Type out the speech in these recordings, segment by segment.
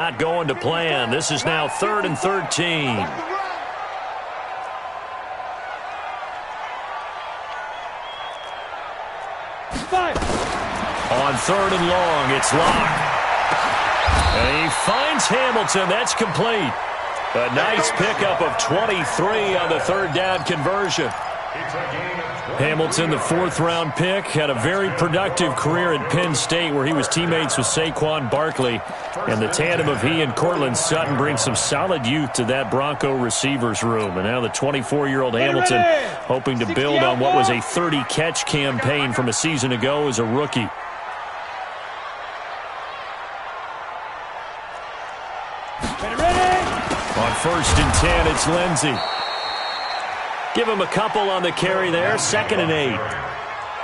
Not going to plan. This is now 3rd and 13. On 3rd and long, it's locked. And he finds Hamilton. That's complete. A nice pickup of 23 on the 3rd down conversion. Hamilton, the 4th-round pick, had a very productive career at Penn State where he was teammates with Saquon Barkley. And the tandem of he and Cortland Sutton brings some solid youth to that Bronco receivers room. And now the 24-year-old Hamilton hoping to build on what was a 30-catch campaign from a season ago as a rookie. On 1st and 10, it's Lindsey. Give him a couple on the carry there. 2nd and 8.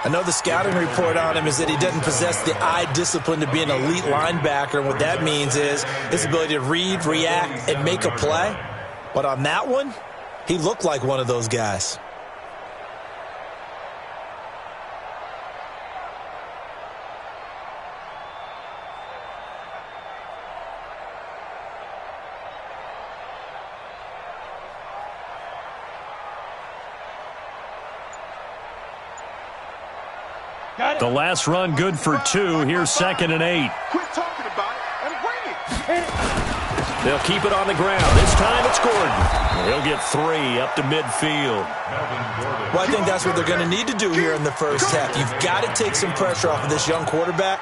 I know the scouting report on him is that he doesn't possess the eye discipline to be an elite linebacker. And what that means is his ability to read, react, and make a play. But on that one, he looked like one of those guys. The last run good for 2. Here's 2nd and 8. Quit talking about it and bring it. They'll keep it on the ground. This time it's Gordon. He'll get 3 up to midfield. Well, I think that's what they're going to need to do here in the first half. You've got to take some pressure off of this young quarterback,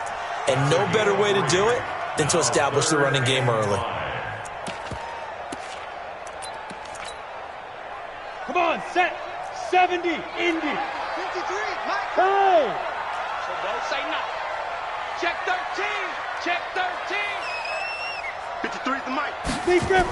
and no better way to do it than to establish the running game early. Come on, set. 70, Indy. 53, Mike. Hey! So don't say nothing. Check 13. Check 13. 53 the mic. Big River.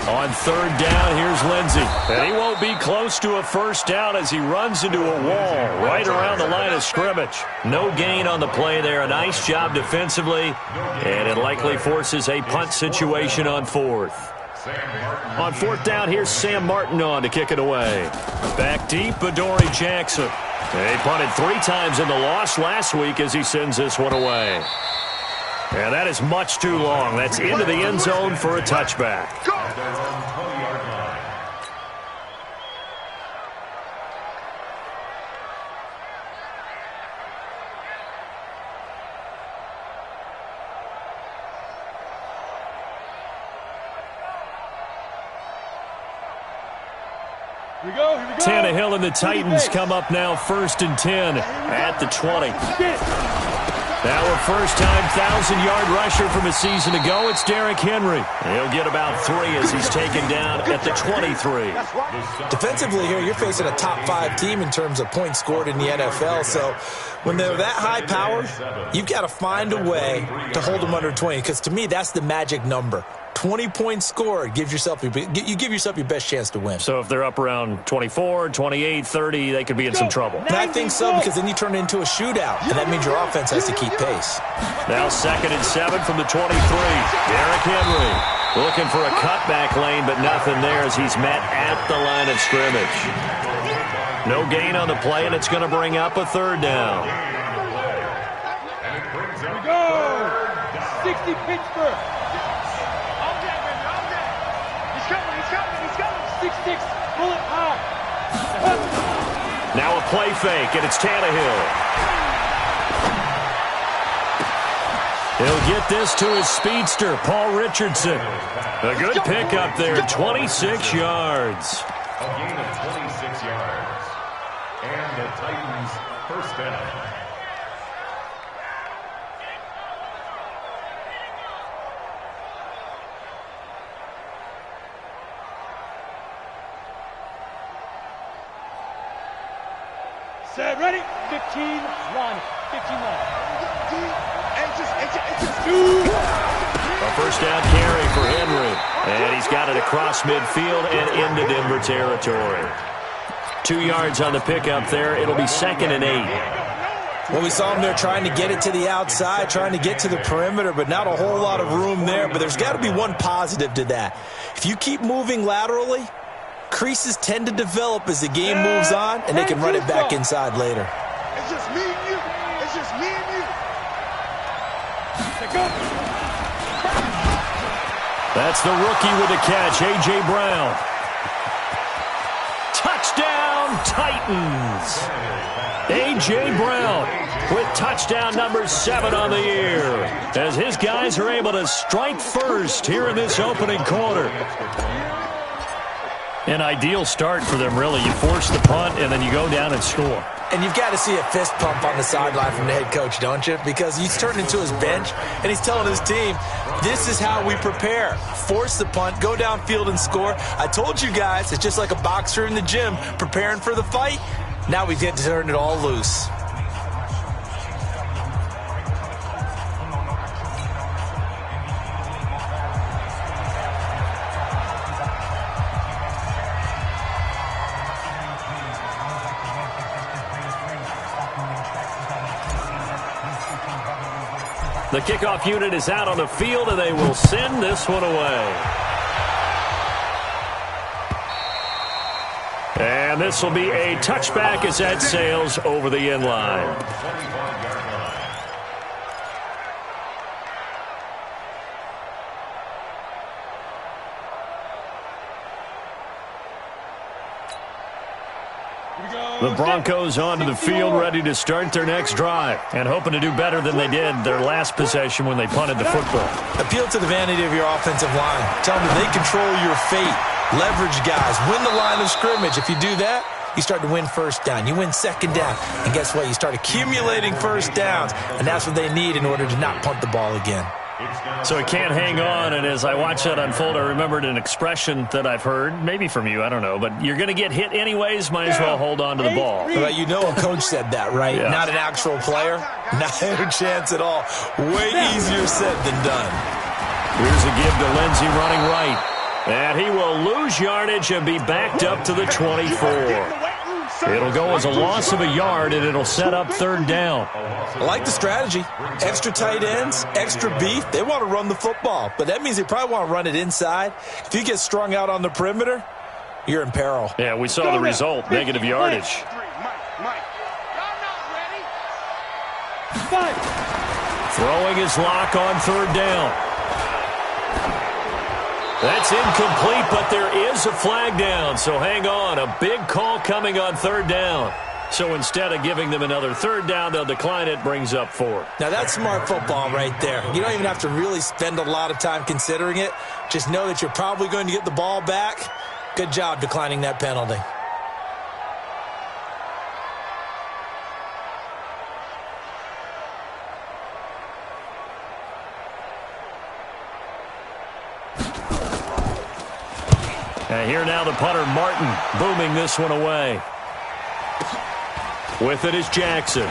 On 3rd down, here's Lindsey. And he won't be close to a first down as he runs into a wall right around the line of scrimmage. No gain on the play there. A nice job defensively. And it likely forces a punt situation on 4th. On 4th down, here's Sam Martin on to kick it away. Back deep, Adoree Jackson. He punted 3 times in the loss last week as he sends this one away. And that is much too long. That's into the end zone for a touchback. Here we go. Tannehill and the Titans come up now 1st and 10 at the 20. Now a first-time 1,000-yard rusher from a season ago. It's Derrick Henry. He'll get about 3 as he's taken down at the 23. Defensively here, you're facing a top-5 team in terms of points scored in the NFL. So when they're that high-powered, you've got to find a way to hold them under 20. Because to me, that's the magic number. 20 points scored, you give yourself your best chance to win. So if they're up around 24, 28, 30, they could be in some trouble. And I think so, because then you turn it into a shootout, and that means your offense has to keep pace. Now 2nd and 7 from the 23. Derrick Henry looking for a cutback lane, but nothing there as he's met at the line of scrimmage. No gain on the play, and it's going to bring up a 3rd down. Here we go. 60 Pittsburgh. 6-6, bullet high. Now a play fake, and it's Tannehill. He'll get this to his speedster, Paul Richardson. A good pickup there, 26 yards. A gain of 26 yards. And the Titans' first down. Set, ready? 15, line. 15 line. A first down carry for Henry. And he's got it across midfield and into Denver territory. 2 yards on the pickup there. It'll be 2nd and 8. Well, we saw him there trying to get it to the outside, trying to get to the perimeter, but not a whole lot of room there. But there's got to be one positive to that. If you keep moving laterally, creases tend to develop as the game moves on, and they can run it back inside later. It's just me and you. It's just me and you. Go. That's the rookie with the catch, A.J. Brown. Touchdown, Titans. A.J. Brown with touchdown number 7 on the year, as his guys are able to strike first here in this opening quarter. An ideal start for them, really. You force the punt, and then you go down and score. And you've got to see a fist pump on the sideline from the head coach, don't you? Because he's turned into his bench, and he's telling his team, this is how we prepare. Force the punt, go downfield and score. I told you guys, it's just like a boxer in the gym preparing for the fight. Now we get to turn it all loose. The kickoff unit is out on the field, and they will send this one away. And this will be a touchback as that sails over the end line. The Broncos onto the field, ready to start their next drive, and hoping to do better than they did their last possession when they punted the football. Appeal to the vanity of your offensive line. Tell them that they control your fate. Leverage guys. Win the line of scrimmage. If you do that, you start to win first down. You win second down. And guess what? You start accumulating first downs, and that's what they need in order to not punt the ball again. So he can't hang on, and as I watch that unfold, I remembered an expression that I've heard, maybe from you, I don't know, but you're going to get hit anyways, might as well hold on to the ball. Well, you know a coach said that, right? Yeah. Not an actual player. Not a chance at all. Way easier said than done. Here's a give to Lindsey running right. And he will lose yardage and be backed up to the 24. It'll go as a loss of a yard, and it'll set up third down. I like the strategy. Extra tight ends, extra beef. They want to run the football, but that means they probably want to run it inside. If you get strung out on the perimeter, you're in peril. Yeah, we saw the result, negative yardage. Throwing his lock on third down. That's incomplete, but there is a flag down, so hang on. A big call coming on third down. So instead of giving them another third down, they'll decline it, brings up 4. Now, that's smart football right there. You don't even have to really spend a lot of time considering it. Just know that you're probably going to get the ball back. Good job declining that penalty. And here now the punter, Martin, booming this one away. With it is Jackson.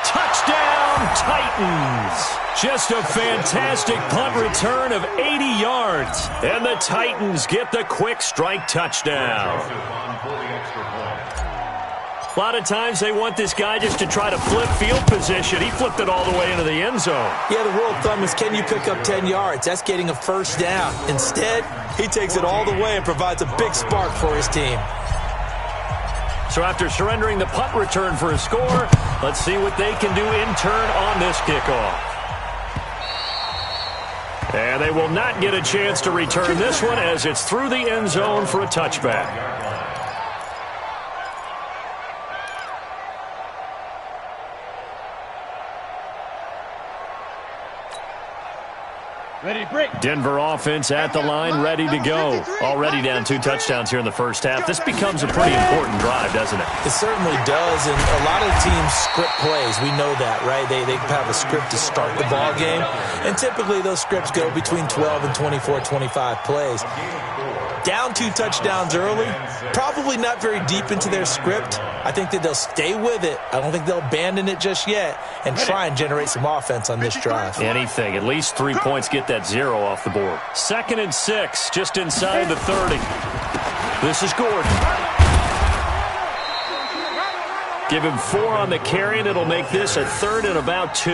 Touchdown, Titans. Just a fantastic punt return of 80 yards. And the Titans get the quick strike touchdown. A lot of times they want this guy just to try to flip field position. He flipped it all the way into the end zone. Yeah, the rule of thumb is, can you pick up 10 yards? That's getting a first down. Instead, he takes it all the way and provides a big spark for his team. So after surrendering the punt return for a score, let's see what they can do in turn on this kickoff. And they will not get a chance to return this one as it's through the end zone for a touchback. Ready, break. Denver offense at the line, ready to go. Already down 2 touchdowns here in the first half. This becomes a pretty important drive, doesn't it? It certainly does, and a lot of teams script plays. We know that, right? They have a script to start the ball game, and typically those scripts go between 12 and 24, 25 plays. Down 2 touchdowns early, probably not very deep into their script. I think that they'll stay with it. I don't think they'll abandon it just yet and try and generate some offense on this drive. Anything. At least 3 points, get that 0 off the board. 2nd and 6, just inside the 30. This is Gordon. Give him 4 on the carry, and it'll make this a 3rd and about 2.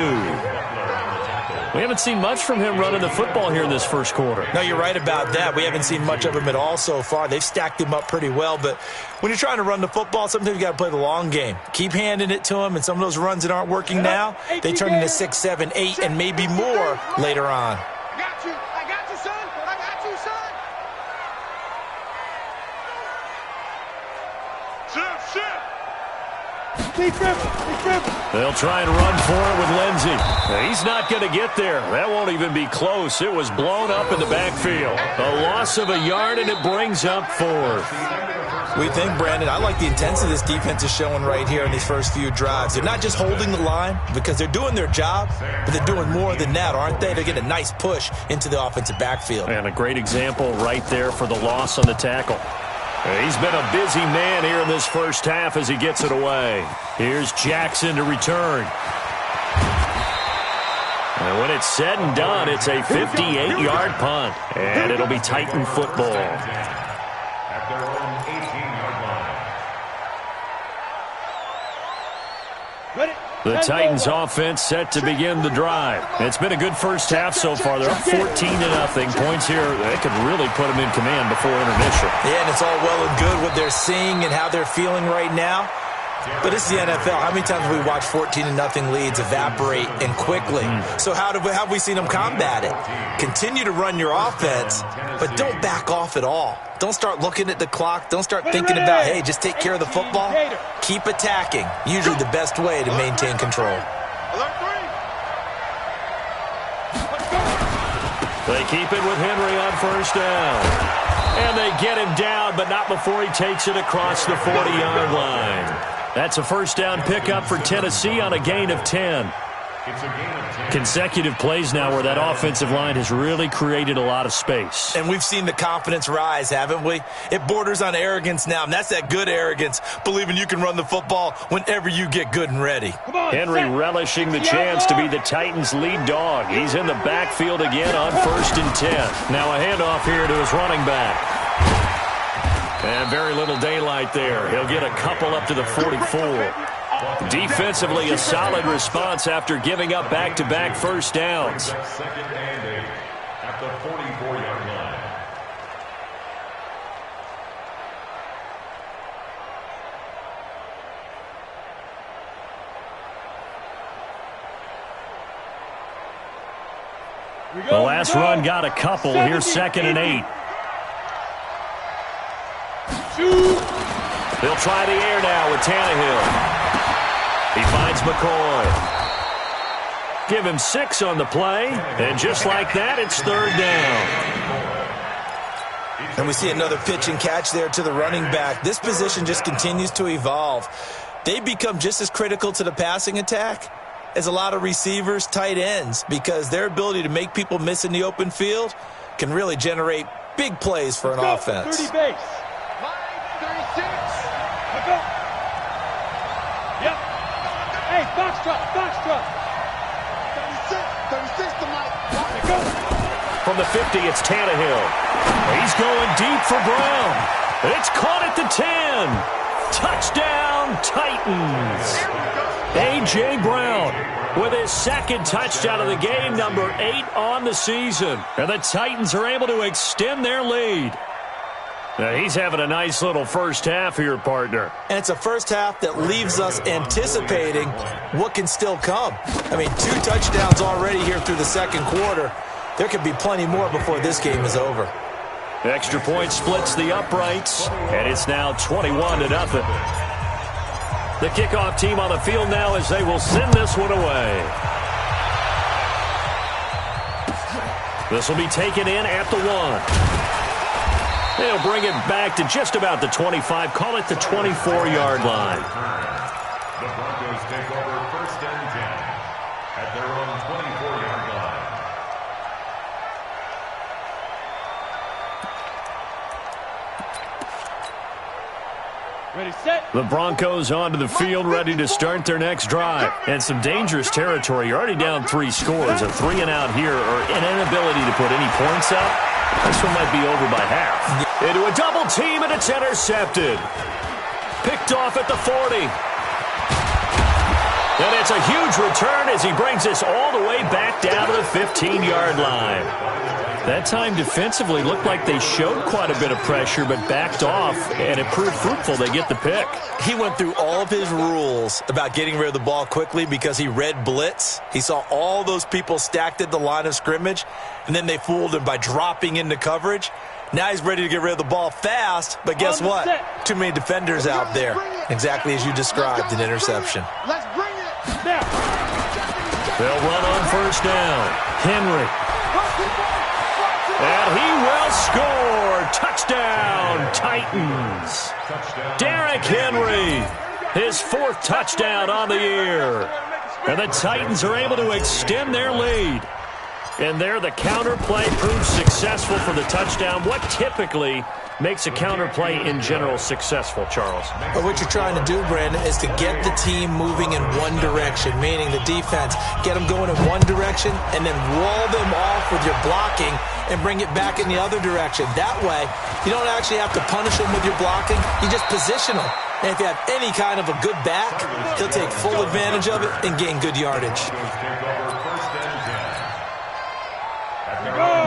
We haven't seen much from him running the football here in this first quarter. No, you're right about that. We haven't seen much of him at all so far. They've stacked him up pretty well, but when you're trying to run the football, sometimes you got to play the long game. Keep handing it to him, and some of those runs that aren't working now, they turn into 6, 7, 8, and maybe more later on. I got you, son. I got you, son. Shift. They'll try and run for it with Lindsey. He's not going to get there. That won't even be close. It was blown up in the backfield. A loss of a yard, and it brings up 4th. We think, Brandon, I like the intensity this defense is showing right here in these first few drives. They're not just holding the line because they're doing their job, but they're doing more than that, aren't they? They're getting a nice push into the offensive backfield. And a great example right there for the loss on the tackle. He's been a busy man here in this first half as he gets it away. Here's Jackson to return. And when it's said and done, it's a 58-yard punt. And it'll be Titan football. At their own 18-yard line. Ready? The Titans offense set to begin the drive. It's been a good first half so far. They're up 14-0. Points here, they could really put them in command before intermission. Yeah, and it's all well and good what they're seeing and how they're feeling right now. But it's the NFL. How many times have we watched 14-0 leads evaporate and quickly? So how have we seen them combat it? Continue to run your offense, but don't back off at all. Don't start looking at the clock. Don't start thinking about, hey, just take care of the football. Keep attacking. Usually the best way to maintain control. Alert 3. They keep it with Henry on first down. And they get him down, but not before he takes it across the 40-yard line. That's a first down pickup for Tennessee on a gain of 10. It's a gain of 10. Consecutive plays now where that offensive line has really created a lot of space. And we've seen the confidence rise, haven't we? It borders on arrogance now, and that's that good arrogance, believing you can run the football whenever you get good and ready. Henry relishing the chance to be the Titans' lead dog. He's in the backfield again on 1st and 10. Now a handoff here to his running back. And very little daylight there. He'll get a couple up to the 44. Defensively, a solid response after giving up back-to-back first downs. Second and 8 at the 44-yard line. The last run got a couple. Here's 2nd and 8. They'll try the air now with Tannehill. He finds McCoy. Give him 6 on the play, and just like that, it's 3rd down. And we see another pitch and catch there to the running back. This position just continues to evolve. They become just as critical to the passing attack as a lot of receivers, tight ends, because their ability to make people miss in the open field can really generate big plays for an offense. 30 base. Line 36. Yep. Hey, box truck. 36 to Mike. Go. From the 50, it's Tannehill. He's going deep for Brown. It's caught at the 10. Touchdown, Titans. A.J. Brown with his 2nd touchdown of the game, number 8 on the season. And the Titans are able to extend their lead. Now, he's having a nice little first half here, partner. And it's a first half that leaves us anticipating what can still come. I mean, 2 touchdowns already here through the second quarter. There could be plenty more before this game is over. Extra point splits the uprights, and it's now 21-0. The kickoff team on the field now as they will send this one away. This will be taken in at the 1. They'll bring it back to just about the 25. Call it the 24-yard line. The Broncos take over 1st and 10 at their own 24-yard line. Ready, set. The Broncos onto the field, ready to start their next drive. And some dangerous territory. You're already down 3 scores. A 3-and-out here, or an inability to put any points up. This one might be over by half. Into a double team, and it's intercepted. Picked off at the 40. And it's a huge return as he brings us all the way back down to the 15-yard line. That time defensively looked like they showed quite a bit of pressure but backed off, and it proved fruitful. They get the pick. He went through all of his rules about getting rid of the ball quickly because he read blitz. He saw all those people stacked at the line of scrimmage, and then they fooled him by dropping into coverage. Now he's ready to get rid of the ball fast, but guess what? Too many defenders out there. Exactly as you described, an interception. Let's bring it. They'll run on first down. Henry. And he will score. Touchdown, Titans. Derrick Henry, his 4th touchdown on the year. And the Titans are able to extend their lead. And there, the counter play proves successful for the touchdown. What typically makes a counter play in general successful, Charles? But what you're trying to do, Brandon, is to get the team moving in one direction, meaning the defense, get them going in one direction and then wall them off with your blocking and bring it back in the other direction. That way, you don't actually have to punish them with your blocking. You just position them. And if you have any kind of a good back, he'll take full advantage of it and gain good yardage.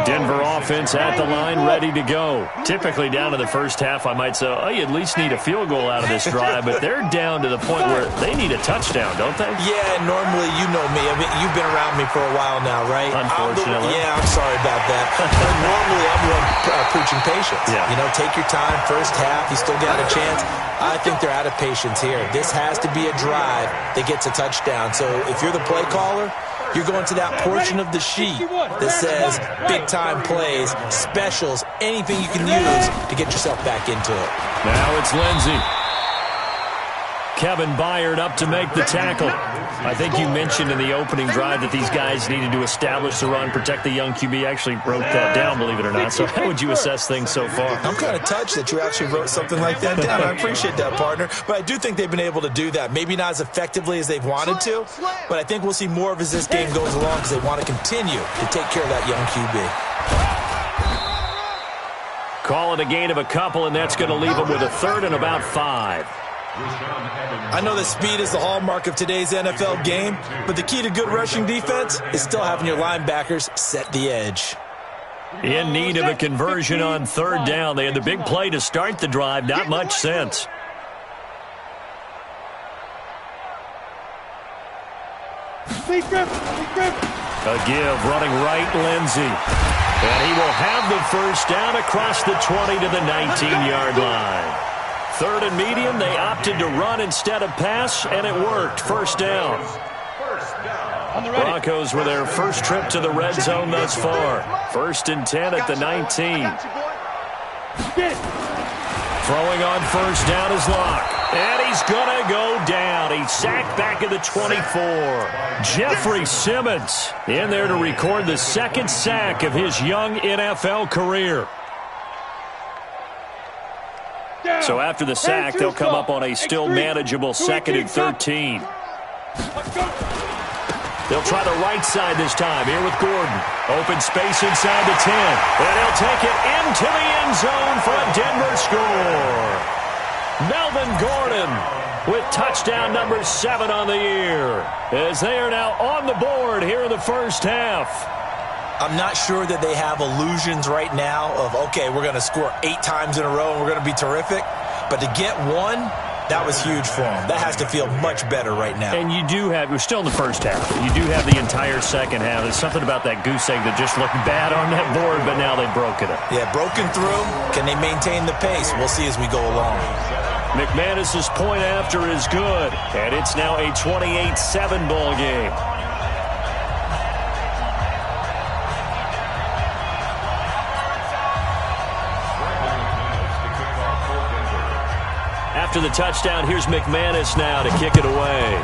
Denver offense at the line, ready to go. Typically down to the first half, I might say, oh, you at least need a field goal out of this drive, but they're down to the point where they need a touchdown, don't they? Yeah, normally, you know me. I mean, you've been around me for a while now, right? Unfortunately. I'm sorry about that. But normally, I'm the one preaching patience. Yeah. You know, take your time. First half, you still got a chance. I think they're out of patience here. This has to be a drive that gets a touchdown. So if you're the play caller, you're going to that portion of the sheet that says big-time plays, specials, anything you can use to get yourself back into it. Now it's Lindsey. Kevin Byard up to make the tackle. I think you mentioned in the opening drive that these guys needed to establish the run, protect the young QB. Actually wrote that down, believe it or not. So how would you assess things so far? I'm kind of touched that you actually wrote something like that down. I appreciate that, partner. But I do think they've been able to do that. Maybe not as effectively as they've wanted to, but I think we'll see more of as this game goes along because they want to continue to take care of that young QB. Call it a gain of a couple, and that's going to leave them with a 3rd and about 5. I know that speed is the hallmark of today's NFL game, but the key to good rushing defense is still having your linebackers set the edge. In need of a conversion on 3rd down. They had the big play to start the drive. Not much sense. A give, running right, Lindsey. And he will have the first down across the 20 to the 19-yard line. 3rd and medium, they opted to run instead of pass, and it worked. First down. Broncos with their first trip to the red zone thus far. 1st and 10 at the 19. Throwing on first down is Locke. And he's going to go down. He's sacked back at the 24. Jeffrey Simmons in there to record the 2nd sack of his young NFL career. So after the sack, they'll come up on a still manageable 2nd and 13. They'll try the right side this time here with Gordon. Open space inside the 10. And he'll take it into the end zone for a Denver score. Melvin Gordon with touchdown number 7 on the year, as they are now on the board here in the first half. I'm not sure that they have illusions right now of, okay, we're going to score 8 times in a row and we're going to be terrific. But to get one, that was huge for them. That has to feel much better right now. And you do have, we're still in the first half. You do have the entire second half. There's something about that goose egg that just looked bad on that board, but now they've broken it. Yeah, broken through. Can they maintain the pace? We'll see as we go along. McManus's point after is good, and it's now a 28-7 ball game. After the touchdown, here's McManus now to kick it away.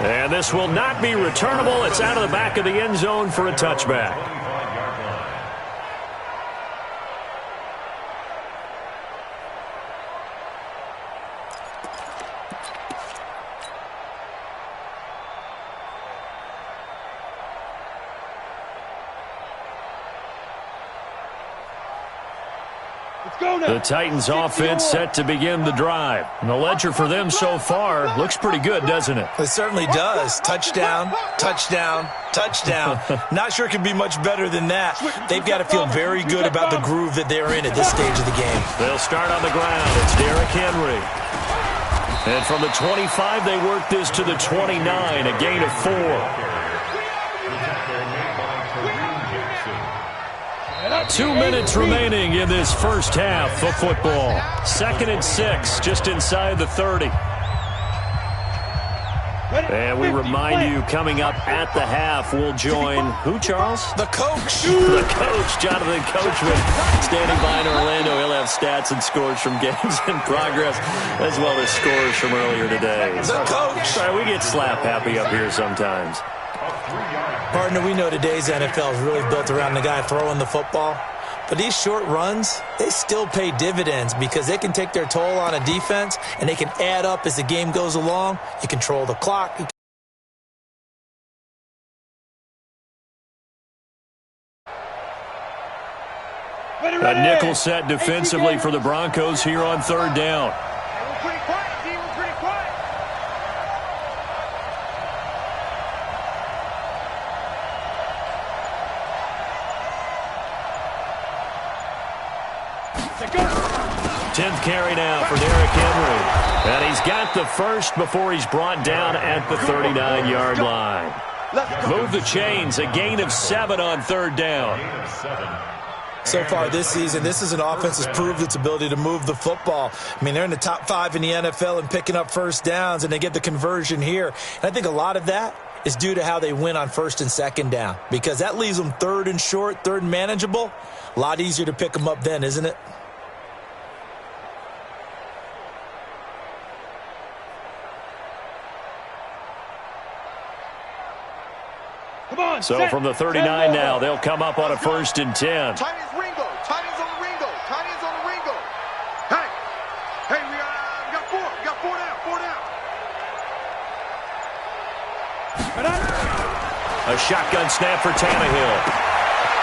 And this will not be returnable. It's out of the back of the end zone for a touchback. Let's go now. The Titans offense set to begin the drive. And the ledger for them so far looks pretty good, doesn't it? It certainly does. Touchdown, touchdown, touchdown. Not sure it could be much better than that. They've got to feel very good about the groove that they're in at this stage of the game. They'll start on the ground. It's Derrick Henry. And from the 25, they work this to the 29, a gain of 4. 2 minutes remaining in this first half of football. 2nd and 6, just inside the 30. And we remind you, coming up at the half, we'll join who, Charles? The coach. The coach, Jonathan Coachman, standing by in Orlando. He'll have stats and scores from games in progress, as well as scores from earlier today. The coach. Sorry, we get slap happy up here sometimes. Partner, we know today's NFL is really built around the guy throwing the football. But these short runs, they still pay dividends because they can take their toll on a defense, and they can add up as the game goes along. You control the clock. A nickel set defensively for the Broncos here on 3rd down. We're pretty quiet, D. We're pretty quiet. Let's go. 10th carry now for Derrick Henry. And he's got the first before he's brought down at the 39-yard line. Move the chains, a gain of 7 on 3rd down. So far this season, this is an offense that's proved its ability to move the football. I mean, they're in the top 5 in the NFL and picking up first downs, and they get the conversion here. And I think a lot of that is due to how they win on 1st and 2nd down, because that leaves them 3rd and short, 3rd and manageable. A lot easier to pick them up then, isn't it? So from the 39 now, they'll come up on a 1st and 10. Tight ends Ringo. Tight ends on the Ringo. Tight ends on the Ringo. Hey. Hey, we got 4. We got 4 down. 4 down. A shotgun snap for Tannehill.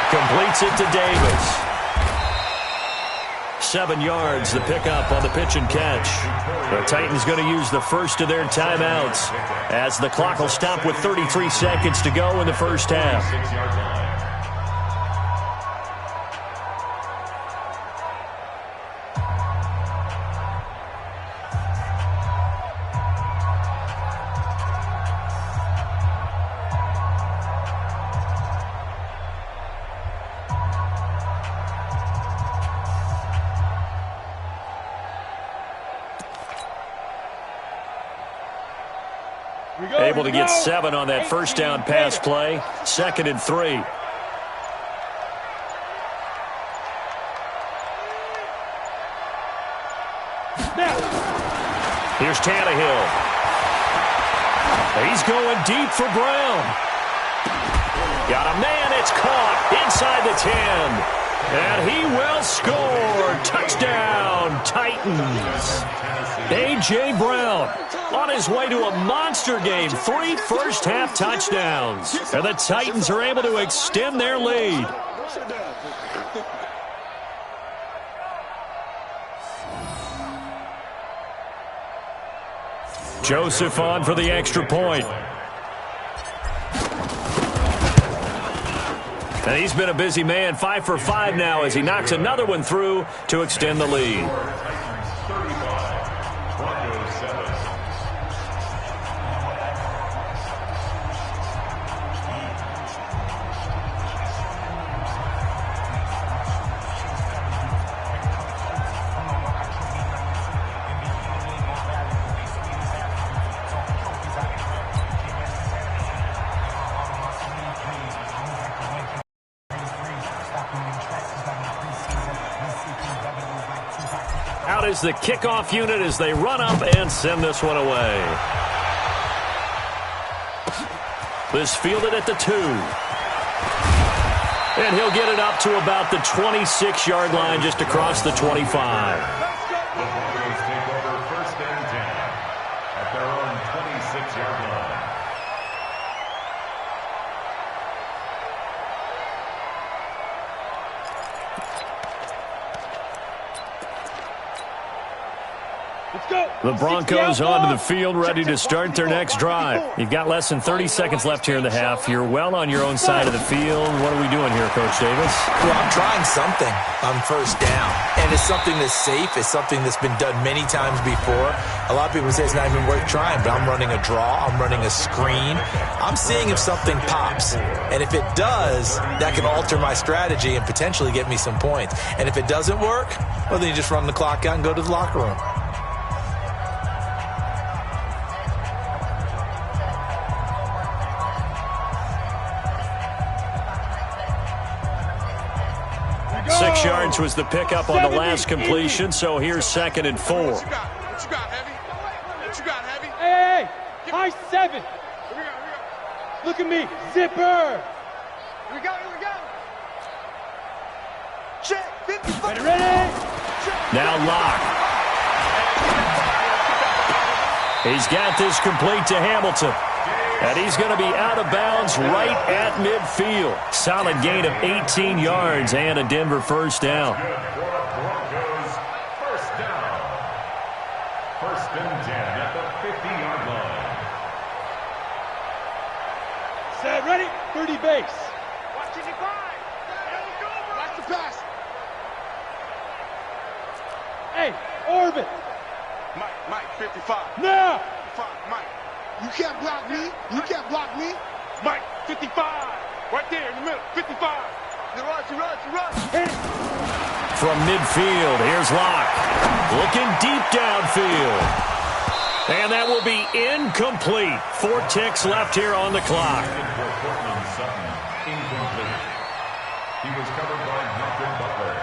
Completes it to Davis. 7 yards, the pickup on the pitch and catch. The Titans going to use the first of their timeouts as the clock will stop with 33 seconds to go in the first half. Able to get 7 on that first down pass play. 2nd and 3. Here's Tannehill. He's going deep for Brown. Got a man. It's caught inside the 10. And he will score. Touchdown, Titans. A.J. Brown on his way to a monster game. 3 first-half touchdowns. And the Titans are able to extend their lead. Joseph on for the extra point. And he's been a busy man, 5 for 5 now as he knocks another one through to extend the lead. Out is the kickoff unit as they run up and send this one away. This fielded at the 2. And he'll get it up to about the 26-yard line just across the 25. The Broncos take over 1st and 10 at their own 26-yard line. The Broncos onto the field, ready to start their next drive. You've got less than 30 seconds left here in the half. You're well on your own side of the field. What are we doing here, Coach Davis? Well, I'm trying something on first down, and it's something that's safe. It's something that's been done many times before. A lot of people say it's not even worth trying, but I'm running a draw. I'm running a screen. I'm seeing if something pops, and if it does, that can alter my strategy and potentially get me some points. And if it doesn't work, well, then you just run the clock out and go to the locker room. Go. 6 yards was the pickup on the last completion, so here's 2nd and 4. What you got, Heavy? What you got, Heavy? Hey, high 7. Look at me, zipper. Here we go. Check, 55. Ready? Now Locke. He's got this complete to Hamilton. And he's going to be out of bounds right at midfield. Solid gain of 18 yards and a Denver first down. Broncos first down. 1st and 10 at the 50-yard line. Set, ready? 30 base. Watch it, watch the pass. Hey, orbit. Mike, 55. Now. 55, Mike. You can't block me. Mike, 55. Right there in the middle, 55. You run. Hit it. From midfield, here's Locke. Looking deep downfield. And that will be incomplete. 4 ticks left here on the clock. Incomplete. He was covered by Malcolm Butler.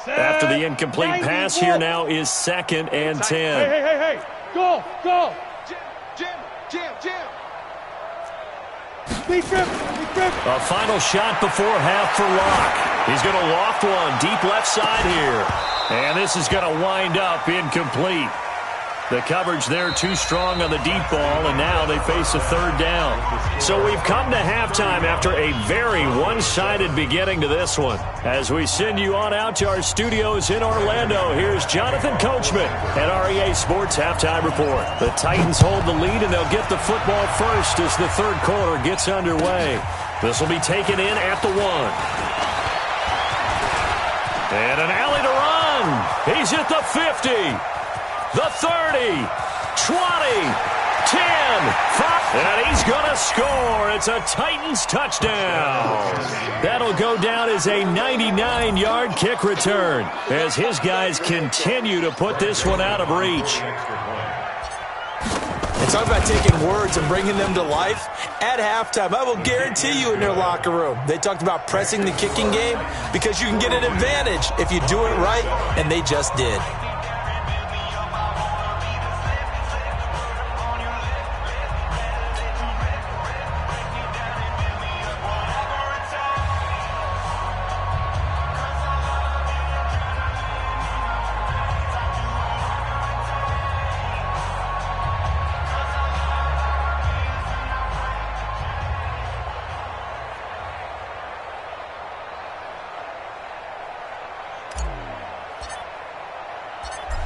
After the incomplete pass, here now is 2nd and 10. Hey. Go. Jim. Big grip. A final shot before half for Locke. He's going to loft one deep left side here. And this is going to wind up incomplete. The coverage there too strong on the deep ball, and now they face a 3rd down. So we've come to halftime after a very one-sided beginning to this one. As we send you on out to our studios in Orlando, here's Jonathan Coachman at REA Sports Halftime Report. The Titans hold the lead, and they'll get the football first as the 3rd quarter gets underway. This will be taken in at the 1. And an alley to run. He's at the 50. The 30, 20, 10, 5, and he's going to score. It's a Titans touchdown. That'll go down as a 99-yard kick return as his guys continue to put this one out of reach. And talk about taking words and bringing them to life. At halftime, I will guarantee you in their locker room, they talked about pressing the kicking game because you can get an advantage if you do it right, and they just did.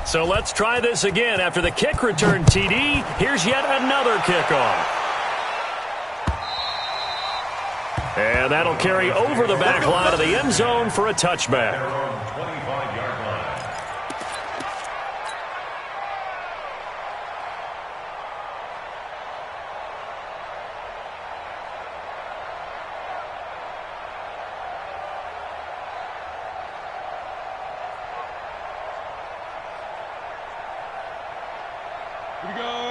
So let's try this again. After the kick return TD, here's yet another kickoff. And that'll carry over the back line of the end zone for a touchback. 25-yard line.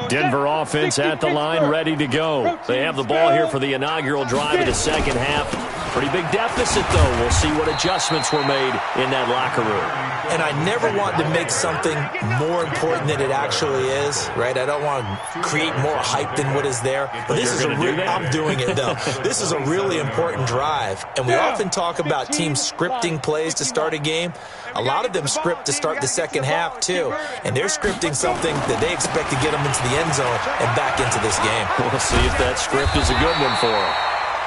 Denver offense at the line, ready to go. They have the ball here for the inaugural drive of the 2nd half. Pretty big deficit, though. We'll see what adjustments were made in that locker room. And I never want to make something more important than it actually is, right? I don't want to create more hype than what is there. But this is I'm doing it, though. This is a really important drive. And we often talk about teams scripting plays to start a game. A lot of them script to start the 2nd half, too. And they're scripting something that they expect to get them into the end zone and back into this game. We'll see if that script is a good one for them.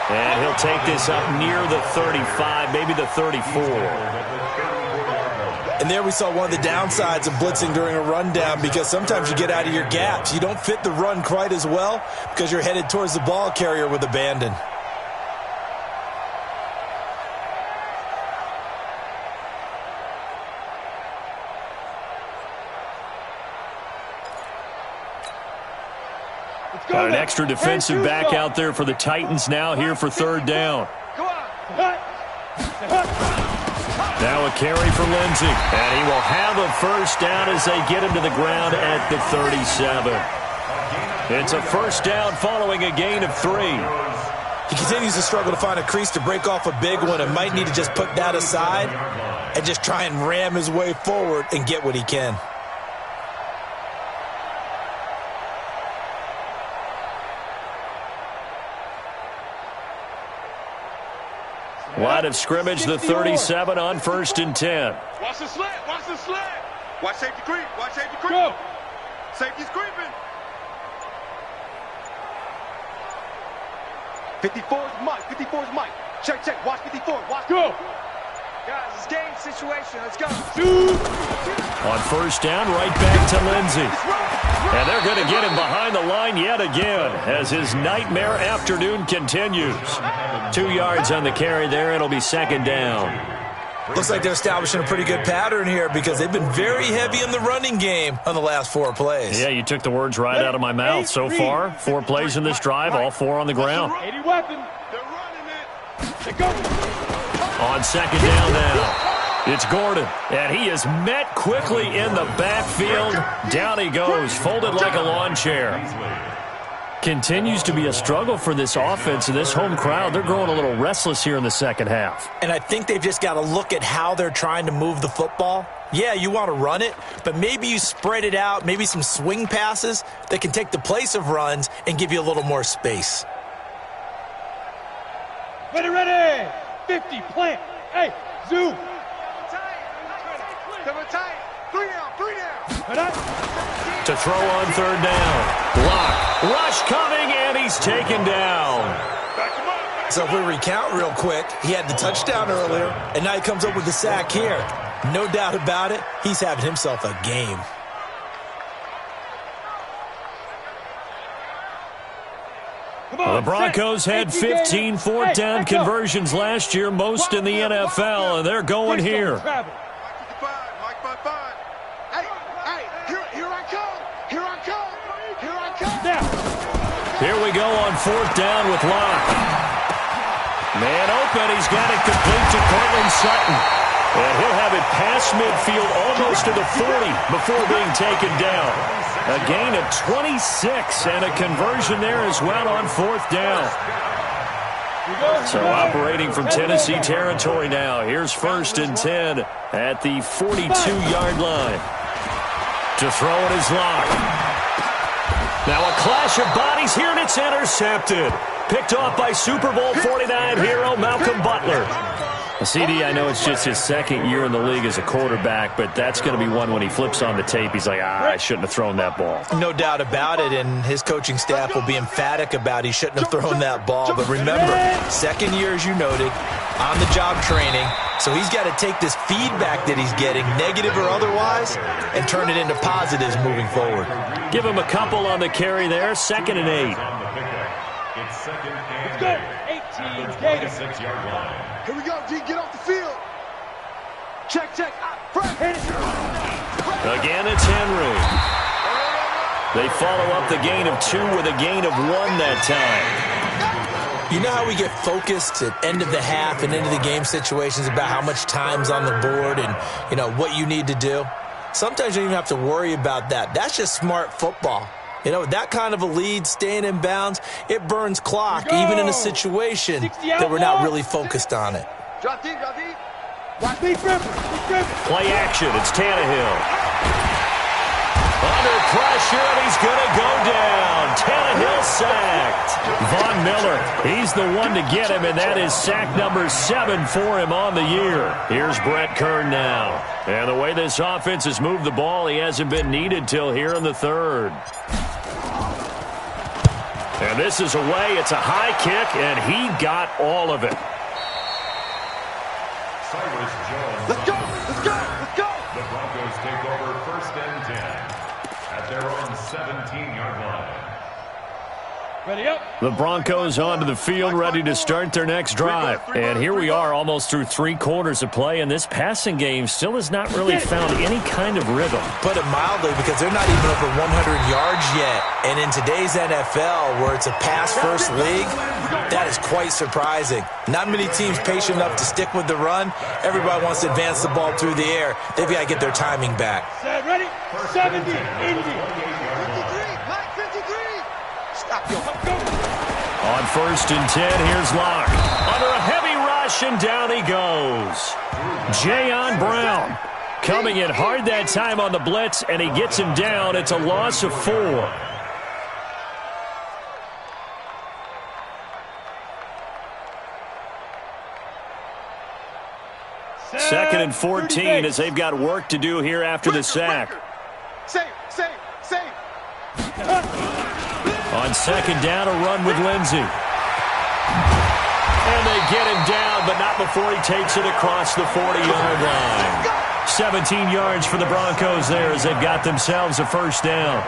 And he'll take this up near the 35, maybe the 34. And there we saw one of the downsides of blitzing during a rundown, because sometimes you get out of your gaps. You don't fit the run quite as well because you're headed towards the ball carrier with abandon. Got an extra defensive back out there for the Titans now here for third down. Now a carry for Lindsey. And he will have a first down as they get him to the ground at the 37. It's a first down following a gain of 3. He continues to struggle to find a crease to break off a big one and might need to just put that aside and just try and ram his way forward and get what he can. Line of scrimmage, the 37 on 1st and 10. Watch the slant. Watch the slant. Watch safety creep. Watch safety creep. Go. Safety's creeping. 54 is Mike. 54 is Mike. Check, check. Watch 54. Watch. Go. Guys, it's game situation. Let's go. On first down, right back to Lindsey. And they're going to get him behind the line yet again as his nightmare afternoon continues. 2 yards on the carry there. It'll be second down. Looks like they're establishing a pretty good pattern here because they've been very heavy in the running game on the last 4 plays. Yeah, you took the words right out of my mouth. So far, 4 plays in this drive, all 4 on the ground. 80 weapon. They're running it. They go. On second down now. It's Gordon, and he is met quickly in the backfield. Down he goes, folded like a lawn chair. Continues to be a struggle for this offense and this home crowd. They're growing a little restless here in the second half. And I think they've just got to look at how they're trying to move the football. Yeah, you want to run it, but maybe you spread it out, maybe some swing passes that can take the place of runs and give you a little more space. Ready. 50, plant. Hey, zoom. Double tight. 3 down. 3 down. To throw on third down. Block. Rush coming, and he's taken down. So if we recount real quick, he had the touchdown earlier, and now he comes up with the sack here. No doubt about it, he's having himself a game. The Broncos had 15 fourth down conversions last year, most in the NFL, and they're going here. Mike 55. Hey, here I come. Here I come. Here I come. Here we go on fourth down with Locke. Man open, he's got it complete to Cortland Sutton. And he'll have it past midfield almost to the 40 before being taken down. A gain of 26 and a conversion there as well on fourth down. So operating from Tennessee territory now. Here's 1st and 10 at the 42-yard line. To throw it is Locke. Now a clash of bodies here, and it's intercepted. Picked off by Super Bowl 49 hero Malcolm Butler. CD, I know it's just his second year in the league as a quarterback, but that's going to be one when he flips on the tape. He's like, I shouldn't have thrown that ball. No doubt about it, and his coaching staff will be emphatic about he shouldn't have thrown that ball. But remember, second year, as you noted, on-the-job training, so he's got to take this feedback that he's getting, negative or otherwise, and turn it into positives moving forward. Give him a couple on the carry there, 2nd and 8. It's 2nd and Go. 8. 18, At Gator. the 6-yard line. Here we go, G. Get off the field. Check. Again, it's Henry. They follow up the gain of 2 with a gain of 1 that time. You know how we get focused at end of the half and into the game situations about how much time's on the board and, you know, what you need to do? Sometimes you don't even have to worry about that. That's just smart football. You know, that kind of a lead, staying in bounds, it burns clock, even in a situation that we're not really focused on it. Drop deep. Watch me, Griffin. Play action, it's Tannehill. Under pressure, and he's going to go down. Tannehill sacked. Von Miller, he's the one to get him, and that is sack number 7 for him on the year. Here's Brett Kern now. And the way this offense has moved the ball, he hasn't been needed till here in the 3rd. And And this is away. It's a high kick, and he got all of it. Cyrus Jones. Let's go! Let's go! Let's go! The Broncos take over 1st and 10 at their own 17-yard line. Ready up. The Broncos onto the field, ready to start their next drive. And here we are almost through 3 quarters of play, and this passing game still has not really found any kind of rhythm. Put it mildly, because they're not even over 100 yards yet. And in today's NFL, where it's a pass-first league, that is quite surprising. Not many teams patient enough to stick with the run. Everybody wants to advance the ball through the air. They've got to get their timing back. Set, ready? 70, Indy. 53, Mike 53. Stop your. On 1st and 10, here's Locke. Under a heavy rush, and down he goes. Jayon Brown coming in hard that time on the blitz, and he gets him down. It's a loss of 4. Second and 14 as they've got work to do here after the sack. Save. On 2nd down, a run with Lindsey. And they get him down, but not before he takes it across the 40-yard line. 17 yards for the Broncos there as they've got themselves a 1st down.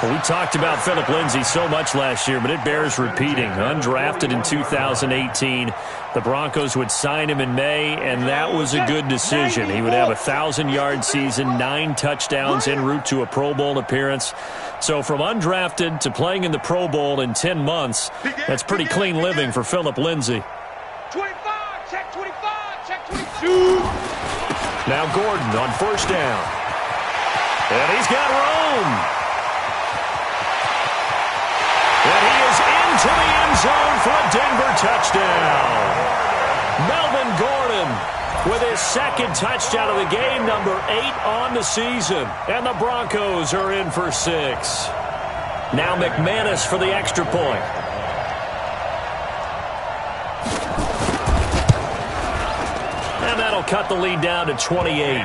Well, we talked about Philip Lindsay so much last year, but it bears repeating. Undrafted in 2018. The Broncos would sign him in May, and that was a good decision. He would have a 1,000-yard season, 9 touchdowns en route to a Pro Bowl appearance. So from undrafted to playing in the Pro Bowl in 10 months, that's pretty clean living for Philip Lindsay. 25, check 25, check 25. Now Gordon on 1st down. And he's got room. And he is into the end zone for a Denver touchdown. Melvin Gordon with his 2nd touchdown of the game, number 8 on the season. And the Broncos are in for 6. Now McManus for the extra point. And that'll cut the lead down to 28.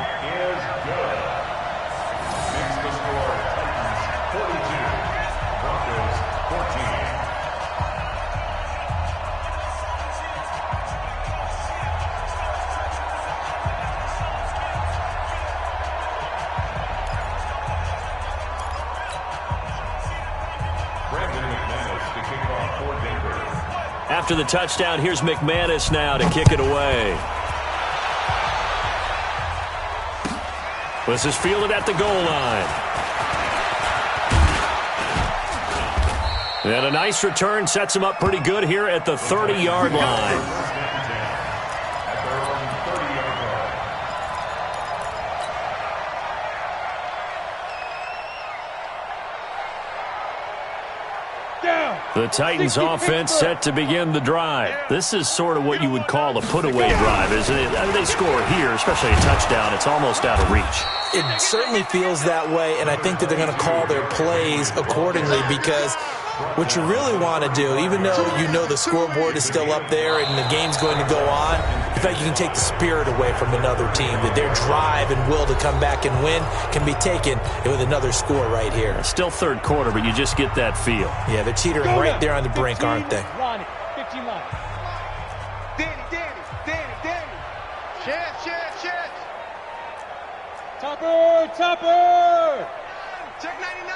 After the touchdown, here's McManus now to kick it away. This is fielded at the goal line. And a nice return sets him up pretty good here at the 30-yard line. The Titans offense set to begin the drive. This is sort of what you would call a put-away drive, isn't it? I mean, they score here, especially a touchdown. It's almost out of reach. It certainly feels that way, and I think that they're going to call their plays accordingly, because what you really want to do, even though you know the scoreboard is still up there and the game's going to go on, in fact, you can take the spirit away from another team, that their drive and will to come back and win can be taken with another score right here. Still 3rd quarter, but you just get that feel. Yeah, they're teetering right there on the brink, aren't they? Ronnie, 15 line. Danny. Chance. Topper. Check 99.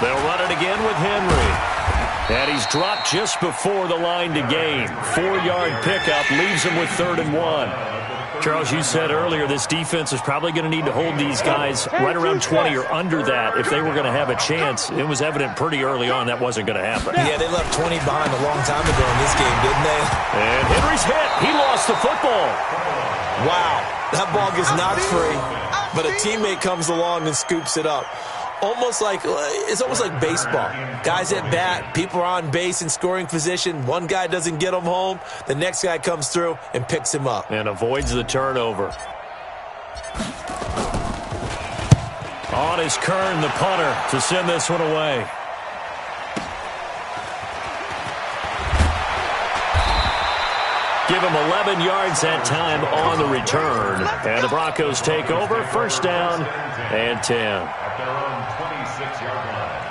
They'll run it again with Henry. And he's dropped just before the line to gain. 4-yard pickup leaves him with 3rd and 1. Charles, you said earlier this defense is probably going to need to hold these guys right around 20 or under that if they were going to have a chance. It was evident pretty early on that wasn't going to happen. Yeah, they left 20 behind a long time ago in this game, didn't they? And Henry's hit. He lost the football. Wow, that ball gets knocked free, but a teammate comes along and scoops it up. It's almost like baseball. Guys at bat, people are on base in scoring position. One guy doesn't get him home. The next guy comes through and picks him up. And avoids the turnover. On is Kern, the punter, to send this one away. Give him 11 yards that time on the return. And the Broncos take over, first down and 10. At their own 26-yard line.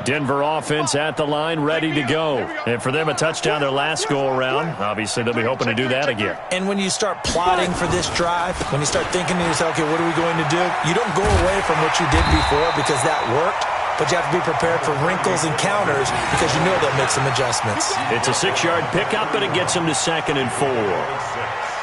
Denver offense at the line, ready to go. And for them, a touchdown their last go-around. Obviously, they'll be hoping to do that again. And when you start plotting for this drive, when you start thinking to yourself, okay, what are we going to do? You don't go away from what you did before because that worked, but you have to be prepared for wrinkles and counters because you know they'll make some adjustments. It's a 6-yard pickup, and it gets them to 2nd and 4.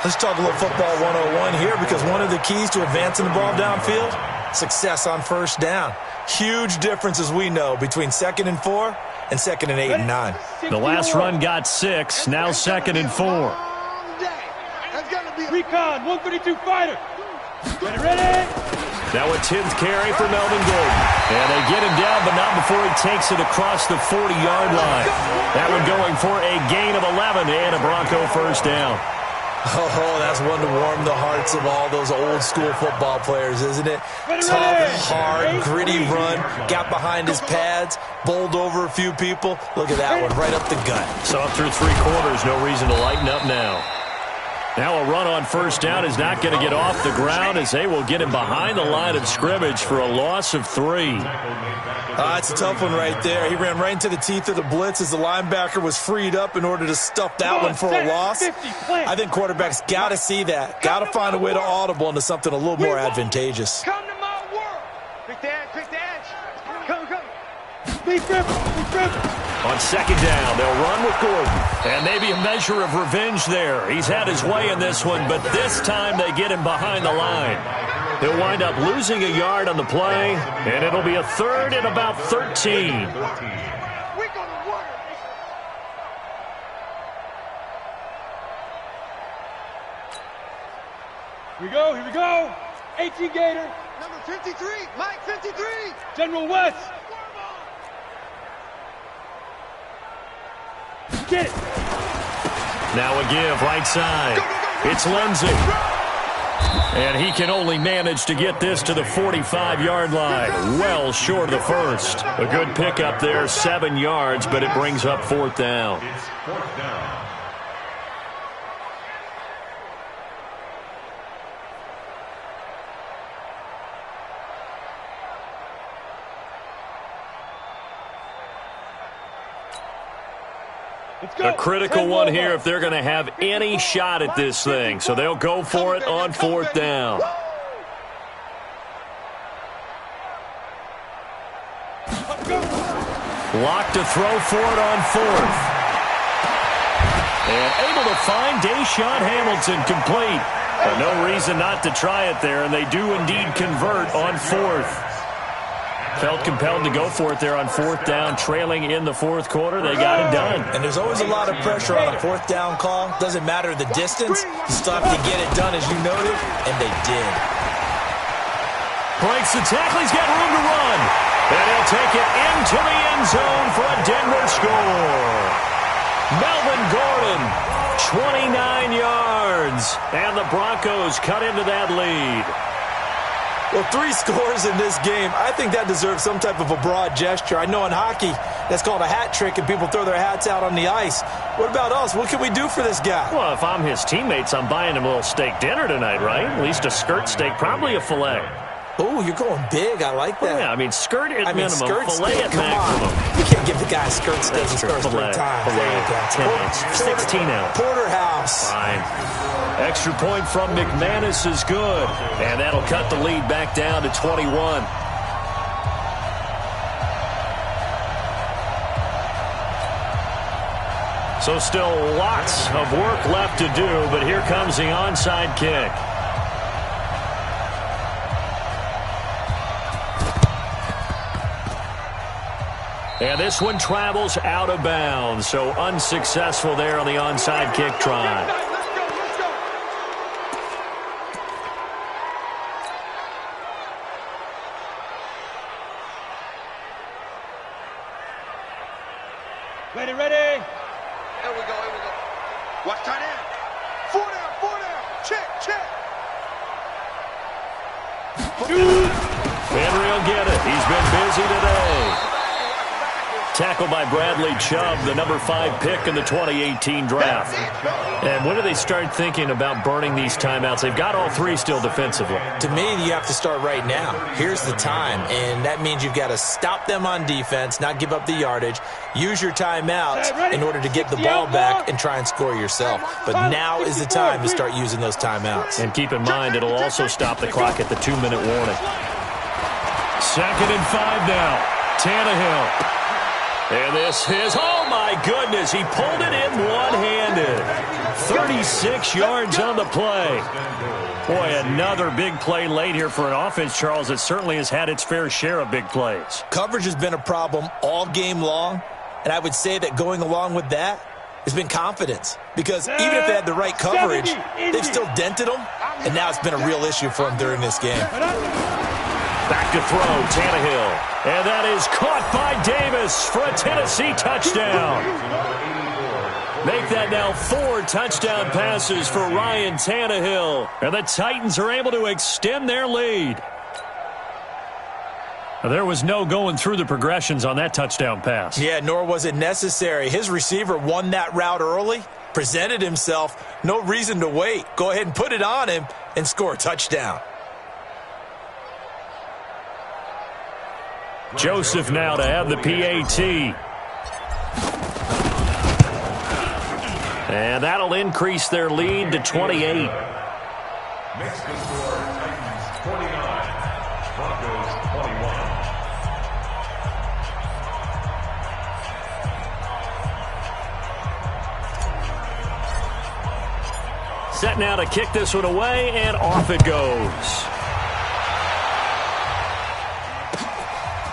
Let's talk a little football 101 here because one of the keys to advancing the ball downfield, success on first down. Huge difference, as we know, between 2nd and 4 and 2nd and 8 and 9. The last run got 6, now 2nd and 4. Recon, 132 fighter. Ready? Now a 10th carry for Melvin Gordon. And they get him down, but not before he takes it across the 40-yard line. That one going for a gain of 11 and a Bronco first down. Oh, that's one to warm the hearts of all those old-school football players, isn't it? Tough, hard, gritty run, got behind his pads, bowled over a few people. Look at that one, right up the gut. So up through 3 quarters, no reason to lighten up now. Now a run on first down is not going to get off the ground as they will get him behind the line of scrimmage for a loss of 3. That's a tough one right there. He ran right into the teeth of the blitz as the linebacker was freed up in order to stuff that one for a loss. I think quarterbacks got to see that. Got to find a way to audible into something a little more advantageous. Come to my world. Pick the edge, pick the edge. Come. Be careful. On second down, they'll run with Gordon. And maybe a measure of revenge there. He's had his way in this one, but this time they get him behind the line. He'll wind up losing a yard on the play, and it'll be a 3rd and about 13. We're gonna work. Here we go. 18 Gator. Number 53, Mike 53. General West. Get it. Now a give right side. It's Lindsey. And he can only manage to get this to the 45-yard line. Well short of the first. A good pickup there, 7 yards, but it brings up 4th down. It's 4th down. A critical one here if they're going to have any shot at this thing. So they'll go for it on 4th down. Locked to throw for it on 4th. And able to find Deshaun Hamilton complete. But no reason not to try it there, and they do indeed convert on 4th. Felt compelled to go for it there on 4th down, trailing in the 4th quarter. They got it done. And there's always a lot of pressure on a 4th down call. Doesn't matter the distance. You still have to get it done, as you noted, and they did. Breaks the tackle. He's got room to run. And he'll take it into the end zone for a Denver score. Melvin Gordon, 29 yards. And the Broncos cut into that lead. Well, 3 scores in this game. I think that deserves some type of a broad gesture. I know in hockey, that's called a hat trick, and people throw their hats out on the ice. What about us? What can we do for this guy? Well, if I'm his teammates, I'm buying him a little steak dinner tonight, right? At least a skirt steak, probably a filet. Oh, you're going big. I like that. Well, yeah, I mean, skirt at minimum, skirt filet steak, at come maximum. on. You can't give the guy a skirt steak his first 3 times. Filet, 10 ounce, 16 ounce. Porterhouse. Fine. Extra point from McManus is good. And that'll cut the lead back down to 21. So still lots of work left to do, but here comes the onside kick. And this one travels out of bounds, so unsuccessful there on the onside kick try. Ready. Here we go. Watch tight end. 4 down. Check. Henry will get it. He's been busy today. Tackled by Bradley Chubb, the number 5 pick in the 2018 draft. And when do they start thinking about burning these timeouts? They've got all 3 still defensively. To me, you have to start right now. Here's the time, and that means you've got to stop them on defense, not give up the yardage, use your timeouts in order to get the ball back and try and score yourself. But now is the time to start using those timeouts. And keep in mind, it'll also stop the clock at the 2-minute warning. 2nd and 5 now. Tannehill. And this is, oh my goodness, he pulled it in one-handed. 36 yards on the play. Boy, another big play late here for an offense, Charles, that certainly has had its fair share of big plays. Coverage has been a problem all game long, and I would say that going along with that has been confidence. Because even if they had the right coverage, they've still dented them, and now it's been a real issue for them during this game. Back to throw, Tannehill. And that is caught by Davis for a Tennessee touchdown. Make that now 4 touchdown passes for Ryan Tannehill. And the Titans are able to extend their lead. There was no going through the progressions on that touchdown pass. Yeah, nor was it necessary. His receiver won that route early, presented himself. No reason to wait. Go ahead and put it on him and score a touchdown. Joseph now to have the PAT. And that'll increase their lead to 28. Makes the score Titans 29, Broncos 21. Set now to kick this one away, and off it goes.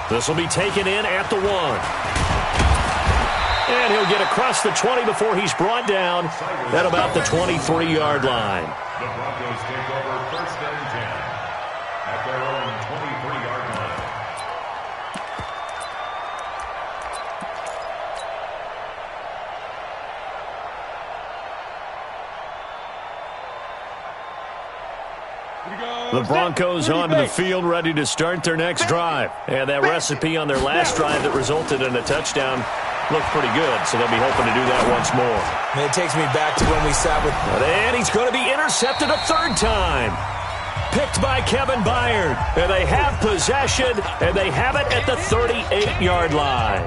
This will be taken in at the 1. And he'll get across the 20 before he's brought down at about the 23-yard line. The Broncos take over 1st and 10 at their own 23-yard line. The Broncos onto the field, ready to start their next drive. And that recipe on their last drive that resulted in a touchdown looked pretty good, so they'll be hoping to do that once more. And it takes me back to when we sat with... And he's going to be intercepted a 3rd time. Picked by Kevin Byard. And they have possession, and they have it at the 38-yard line.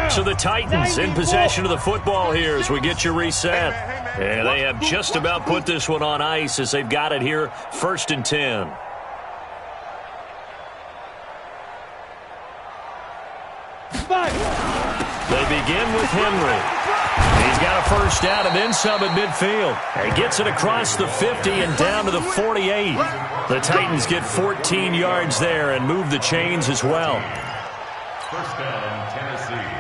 So the Titans in possession of the football here as we get you reset. And they have just about put this one on ice as they've got it here, 1st and 10. They begin with Henry. He's got a 1st down and then some at midfield. He gets it across the 50 and down to the 48. The Titans get 14 yards there and move the chains as well. 1st down, Tennessee.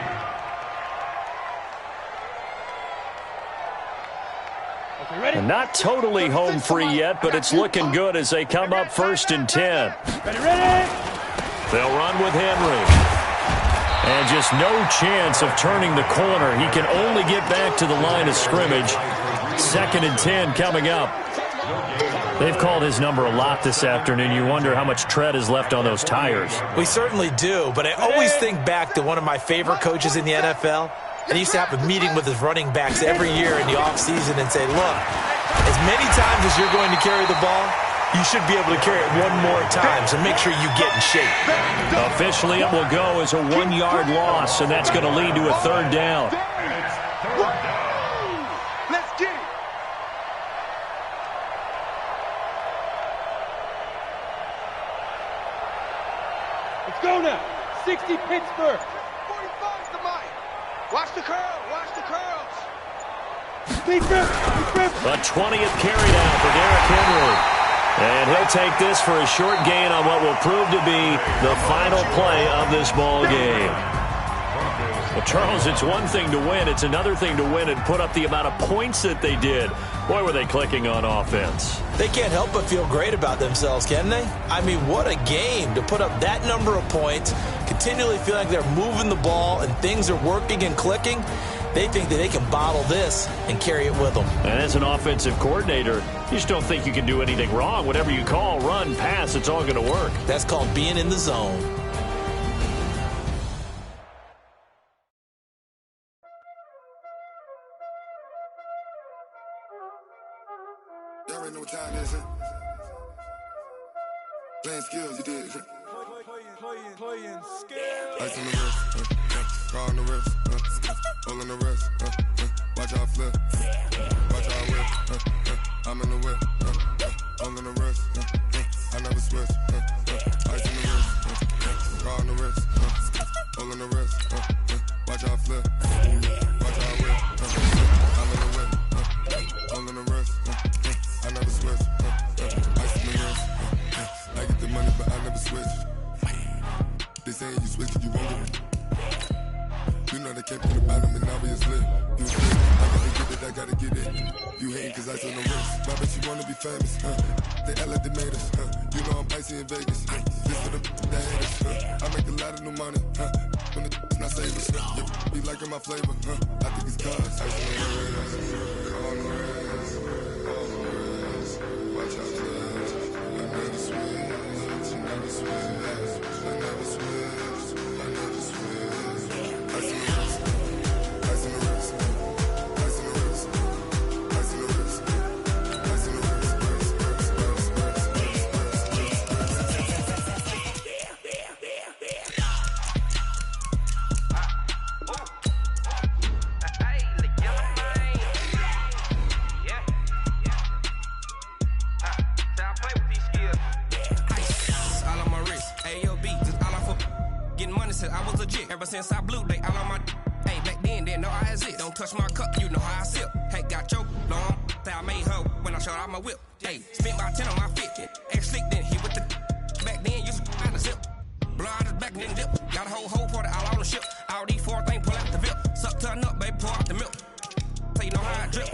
And not totally home free yet, but it's looking good as they come up 1st and 10. They'll run with Henry. And just no chance of turning the corner. He can only get back to the line of scrimmage. 2nd and 10 coming up. They've called his number a lot this afternoon. You wonder how much tread is left on those tires. We certainly do, but I always think back to one of my favorite coaches in the NFL. And he used to have a meeting with his running backs every year in the offseason and say, look, as many times as you're going to carry the ball, you should be able to carry it one more time, so make sure you get in shape. Officially, it will go as a 1-yard loss, and that's going to lead to a 3rd down. Let's get it. Let's go now. 60 Pittsburgh. 45's the mic. Watch the curl. Watch the curls. A 20th carry down for Derrick Henry. And he'll take this for a short gain on what will prove to be the final play of this ball game. Well, Charles, it's one thing to win. It's another thing to win and put up the amount of points that they did. Boy, were they clicking on offense. They can't help but feel great about themselves, can they? I mean, what a game to put up that number of points, continually feel like they're moving the ball and things are working and clicking. They think that they can bottle this and carry it with them. And as an offensive coordinator, you just don't think you can do anything wrong. Whatever you call, run, pass, it's all going to work. That's called being in the zone. Y'all already know what time it is, huh? Playing skills, you did. Playing skills. Ice on the wrist, car on the wrist, hole in the wrist, watch out flip, watch out whip, I'm in the whip, hole in the wrist, I never switch, ice on the wrist, car on the wrist, hole in the wrist, watch out flip, watch out whip, I'm in the whip, hole in the wrist, I never switch, ice on the wrist, I get the money but I never switch. They saying you switch it, you won't get it. You know they kept in the bottom and now we is lit. You lit, I gotta get it, I gotta get it. You hating cause ice on the wrist. I bet you wanna be famous, They act like they made us, You know I'm icy in Vegas, This for the haters, I make a lot of new money, When it's not savers, Be liking my flavor, I think it's cause ice on the wrist, on the wrist, on the wrist. Watch out, cuz I never switch, I never switch, I never switch, I never switch. Ice on the wrist, ice on the wrist, ice on the wrist, ice on the wrist, ice on the I was legit. Ever since I blew, they all on my hey, back then, didn't know I exist. Don't touch my cup, you know how I sip. Hey, got your long, say I made her when I showed out my whip. Hey, spent my 10 on my fit. Ex-slick, then he with the back then, used to out the zip. Blow out his back, then dip. Got a whole party all on the ship. All these 4 things, pull out the VIP. Suck, turn up, baby, pour out the milk. So you know how I drip.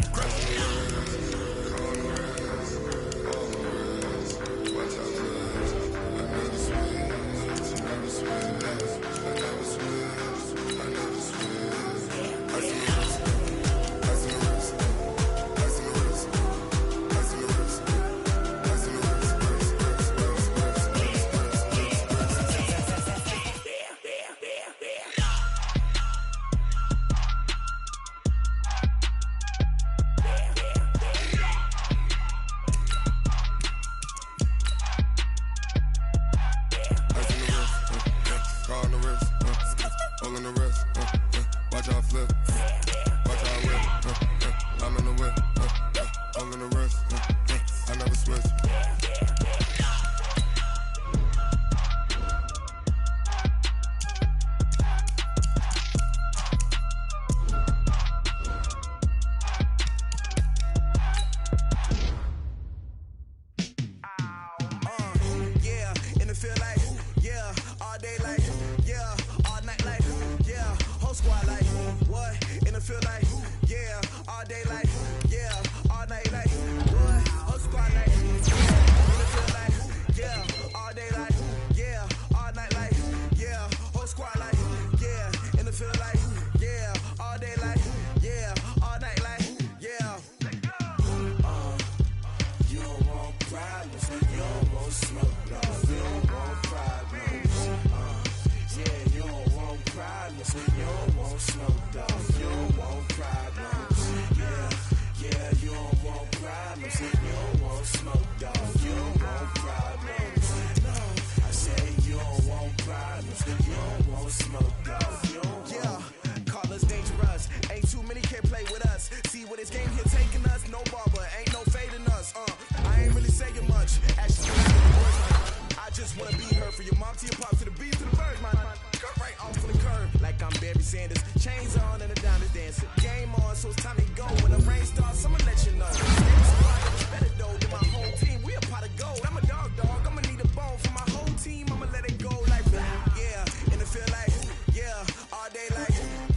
all day like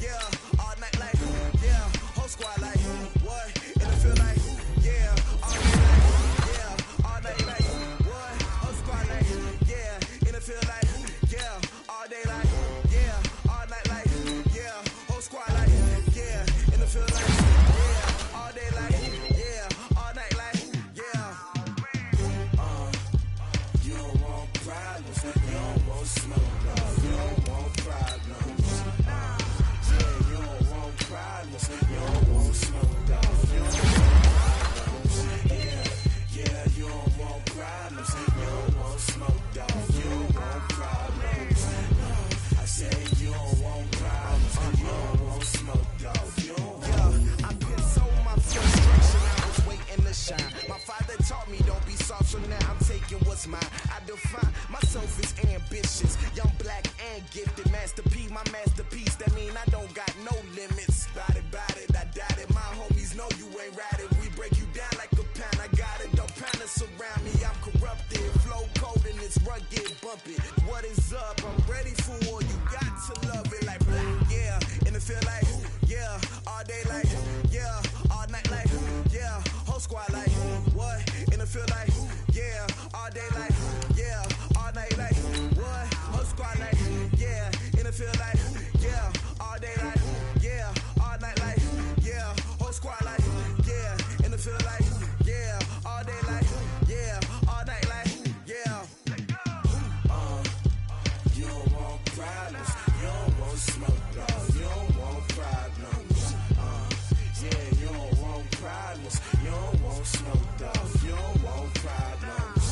day like, yeah, all night like, yeah, whole squad like, yeah, in the field like, yeah, all day like, yeah, all night like, yeah. You don't want problems, you don't want smoke, dog. You don't want problems. Yeah, you don't want problems, you don't want smoke, dog. You don't want problems. Yeah, you don't want problems, you don't want smoke, dog. You don't want problems. I say you don't want problems, you don't want smoke, dog. You don't want. Yeah, I put so my frustration, I was waiting to shine. My father taught me don't be soft, so now I'm taking what's mine. I define myself as ambitious, young, black, and gifted. Master P, my masterpiece. That mean I don't got no limits. Bout it, I doubt it. My homies know you ain't ratted. We break you down like a pound. I got it, don't pound us around me. I'm corrupted, flow cold and it's rugged, bump it. What is up? I'm ready for war. You got to love it like black, yeah. In the feel like, yeah, all day like, yeah, all night like, yeah, whole squad like, what? In the feel like, yeah, all day like, yeah, all night like, what? Whole squad like, yeah, in the feel like, yeah, all day like, yeah, all night like, yeah, whole squad like, yeah, in the feel like, yeah, all day like, yeah, all night like, yeah. You don't want problems, you don't want smoke, dog. You don't want problems. Yeah, you don't want problems, you don't want smoke, dog. You don't want problems.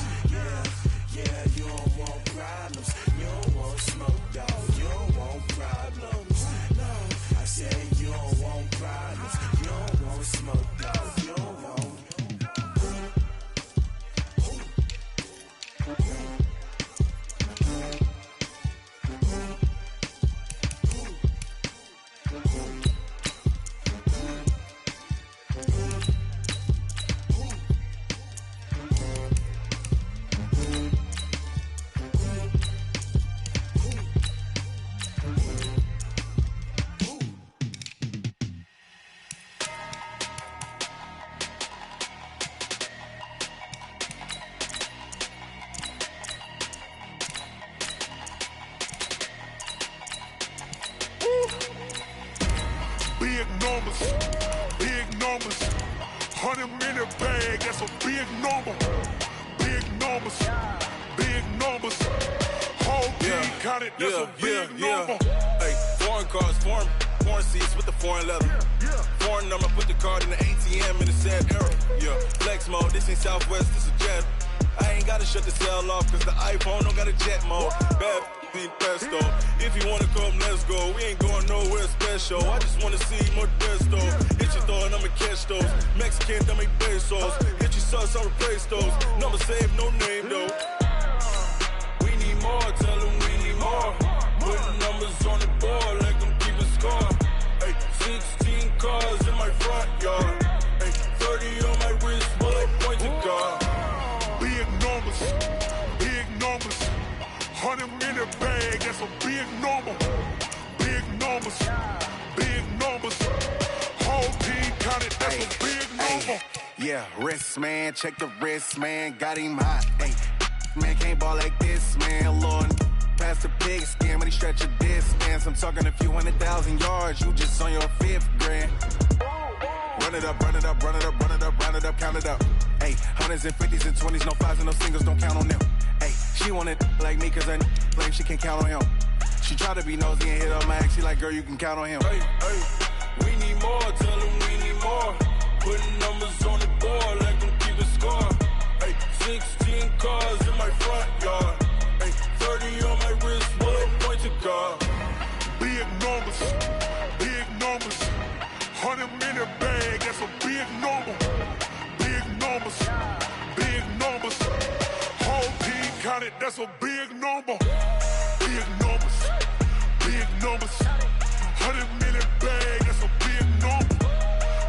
Yeah, you don't want problems, you don't want smoke, dog. You don't want problems. No, I say you don't want problems, you don't want smoke, dog. You don't want. Big numbers, 100-minute bag, that's a big number. Big numbers, whole team counted, that's a big number. Hey, foreign cars, foreign seats with the foreign leather. Foreign number, put the card in the ATM in the sad era. Yeah, flex mode, this ain't Southwest, this a jet. I ain't gotta shut the cell off, cause the iPhone don't got a jet mode. Bad in pesto. If you wanna come, let's go. We ain't going nowhere special. I just wanna see Modesto. Hit your thought, I'ma catch those. Mexican, I make pesos. Hit your sus, I'll replace those. Number saved, no name though. We need more, tell them we need more. Putting numbers on the board like I'm keeping score. Hey, 16 cars in my front yard. Hey, 30 on my wrist while I point to God. Big numbers, 100-minute bag, that's a big number. Big numbers, whole team counted, that's a big number. Yeah, wrist man, check the wrist man, got him hot. Ay, man can't ball like this, man. Lord, past the pig skin when he stretch a distance. I'm talking a few 100,000 yards, you just on your 5th grand. Run it up, count it up. Ay, hundreds and 50s and 20s, no 5s and no singles, don't count on them. Ay, she want it like me, cause I claim she can't count on him. She try to be nosy and hit up my ex, she like, girl, you can count on him. Hey, we need more, tell them we need more. Putting numbers on the board like I'm keeping score. Ay, 16 cars in my front yard. Ay, 30 on my wrist, while I point to God. Big numbers, 100-minute bag, that's a big number. Big numbers, whole team counted, that's a big number. Big numbers, 100-minute bag, that's a big number.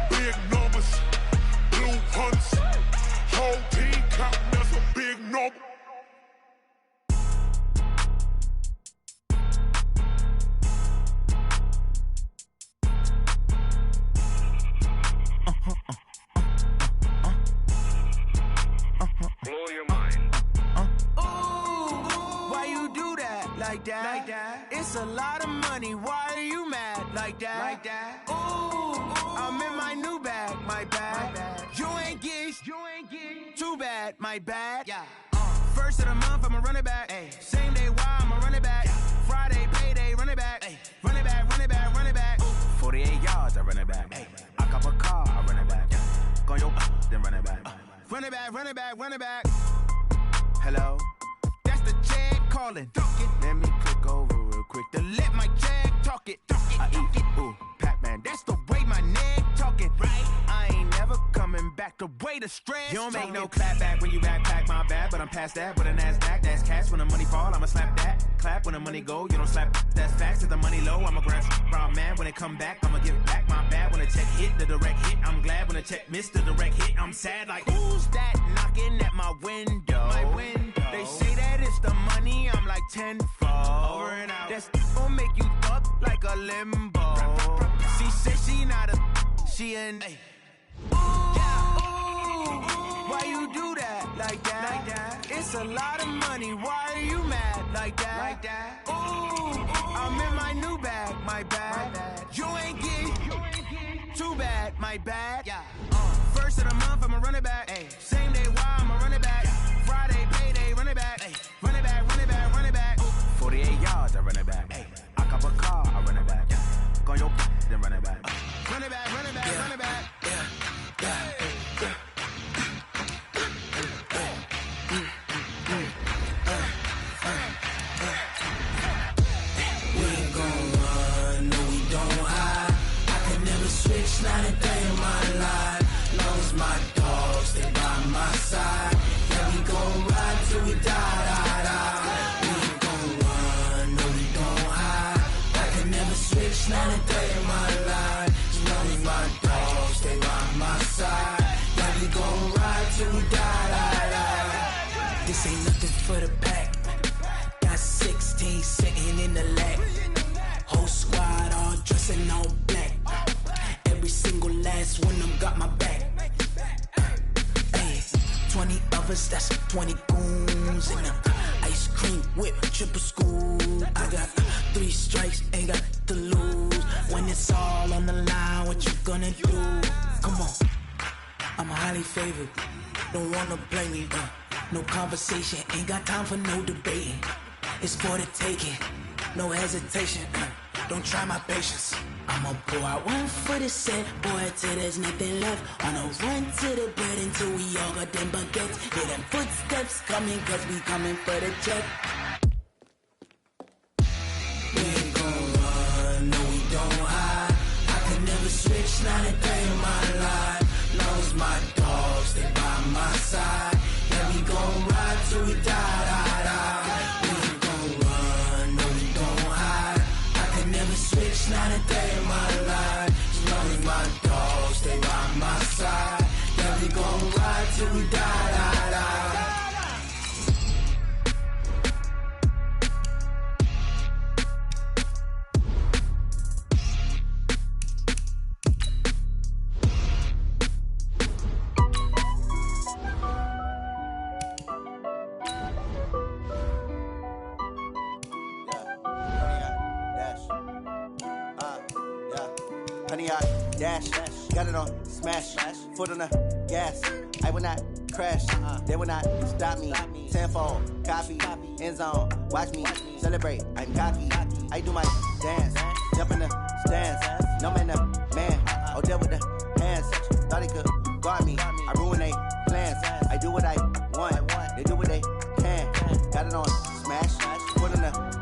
Big numbers, blue hunts, whole team counting, that's a big number. Blow your mind. Ooh, why you do that? like that. It's a lot of money, why are you mad like that? Ooh, I'm in my new bag, my bad. You ain't get too bad, my bad. First of the month, I'ma run it back. Same day, why I'ma run it back. Friday, payday, run it back. Run it back, run it back, run it back. 48 yards, I run it back. I cop a car, I run it back. Go yo, then run it back. Run it back, run it back, run it back. Hello? That's the check calling. Let me click over real quick to let my check talk it. I eat it, ooh, Pac-Man. That's the way my neck talking. Right? I ain't never coming back the way the stress. You don't make no clap back when you backpack, my bad. But I'm past that with a NASDAQ. That's cash when the money fall, I'ma slap that. Clap when the money go, you don't slap. That's facts. If the money low, I'ma grab brown man. When it come back, I'ma give back my bad. When the check hit, the direct hit. I'm glad when the check missed the direct hit. I'm sad like, who's that knocking at my window? My window. They say that it's the money, I'm like tenfold. Over and out. That's gon' make you up like a limbo. She said she not a, she an. Ooh, why you do that like that? It's a lot of money, why are you mad like that? Ooh, I'm in my new bag, my bad. You ain't get too bad, my bad. First of the month, I'ma run it back. Same day, why I'ma run it back. Friday, payday, run it back. Run it back, run it back, run it back. 48 yards, I run it back. I cop a car, I run it back. Go yo, then run it back. Run it back, run it back, run it back. We ain't gon' run, no we don't hide. I can never switch, not a day in my life. Long as my dogs stay by my side. Yeah, we gon' ride till we die. We ain't gon' run, no we don't hide. I can never switch, not a day in my life. As long as my dogs stay by my side. Yeah, we gon' ride till we die. This ain't nothing for the pack. Got 16 sitting in the lap. Whole squad all dressing all black. Every single last one of them got my back. 20 of us, that's 20 goons in them. Ice cream whip, triple scoop. I got 3 strikes, ain't got to lose. When it's all on the line, what you gonna do? Come on, I'm highly favored. Don't wanna blame me. No conversation, ain't got time for no debating. It's for the taking, no hesitation. Don't try my patience. I'ma pour out one for the set, boy, till there's nothing left. On a run to the bread until we all got them baguettes. Hear them footsteps coming, cause we coming for the check. We ain't gon' run, no we don't hide. I can never switch, not a day in my life. Long as my dogs stay by my side. Yeah, we gon' ride till we die. We ain't gon' run, no we don't hide. I can never switch, not a day in my life. As long as my dogs stay by my side. Yeah, we gon' ride till we die. Honey, I dash, got it on smash, foot on the gas. I will not crash, they will not stop me. Tenfold, copy, end zone, watch me celebrate. I'm cocky, I do my dance, jump in the stands. No man, the man, oh there with the hands. Thought he could guard me, I ruin they plans. I do what I want, they do what they can. Got it on smash, foot on the